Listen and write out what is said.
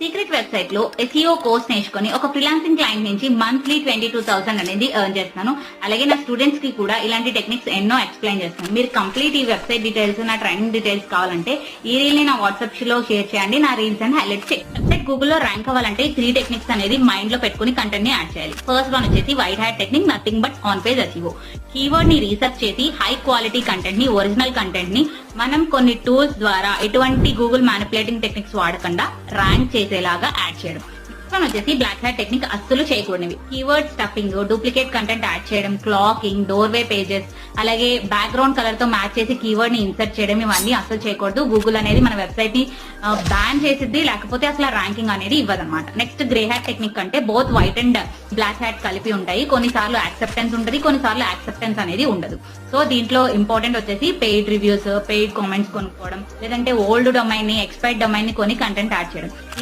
Secret website లో SEO course నేర్చుకొని ఒక ఫ్రీలాన్సింగ్ క్లయింట్ నుంచి మంత్లీ 22,000 అనేది ఎర్న్ చేస్తాను. అలాగే నా స్టూడెంట్స్ కి కూడా ఇలాంటి టెక్నిక్స్ ఎన్నో ఎక్స్ప్లెయిన్ చేస్తాను. మీరు కంప్లీట్ ఈ వెబ్సైట్ డీటెయిల్స్, నా ట్రైనింగ్ డీటెయిల్స్ కావాలంటే ఈ రీల్ ని నా వాట్సాప్ లో షేర్ చేయండి. నా రీల్స్ అని హైలైట్ చేయండి. వెబ్సైట్ గూగుల్లో ర్యాంక్ అవ్వాలంటే 3 టెక్నిక్స్ అనేది మైండ్ లో పెట్టుకుని కంటెంట్ ని యాడ్ చేయాలి. ఫస్ట్ వన్ వచ్చేసి white hat technique, nothing but on page SEO. Keyword ని రీసెర్చ్ చేసి హై క్వాలిటీ కంటెంట్ ని, ఒరిజినల్ కంటెంట్ ని మనం కొన్ని టూల్స్ ద్వారా ఎటువంటి గూగుల్ మ్యానిపులేటింగ్ టెక్నిక్స్ వాడకుండా ర్యాంక్ చేసేలాగా యాడ్ చేయడం. వచ్చేసి బ్లాక్ హ్యాట్ టెక్నిక్ అస్సలు చేయకూడనివి. Keyword stuffing, duplicate content add చేయడం, క్లాకింగ్, డోర్వే పేజెస్, అలాగే బ్యాక్గ్రౌండ్ కలర్ తో మ్యాచ్ చేసి కీవర్డ్ ని ఇన్సర్ట్ చేయడం, ఇవన్నీ అస్సలు చేయకూడదు. గూగుల్ అనేది మన వెబ్సైట్ ని బ్యాన్ చేసిద్ది, లేకపోతే అసలు ర్యాంకింగ్ అనేది ఇవ్వదన్నమాట. నెక్స్ట్ గ్రే హ్యాట్ టెక్నిక్ అంటే both white and black hat కలిపి ఉంటాయి. కొన్నిసార్లు యాక్సెప్టెన్స్ ఉంటుంది, కొన్నిసార్లు యాక్సెప్టెన్స్ అనేది ఉండదు. సో దీంట్లో ఇంపార్టెంట్ వచ్చేసి పెయిడ్ రివ్యూస్, పెయిడ్ కామెంట్స్ కొనుక్కోవడం, లేదంటే ఓల్డ్ డొమైన్ ని, ఎక్స్పైర్డ్ డొమైన్ ని కొని కంటెంట్ యాడ్ చేయడం.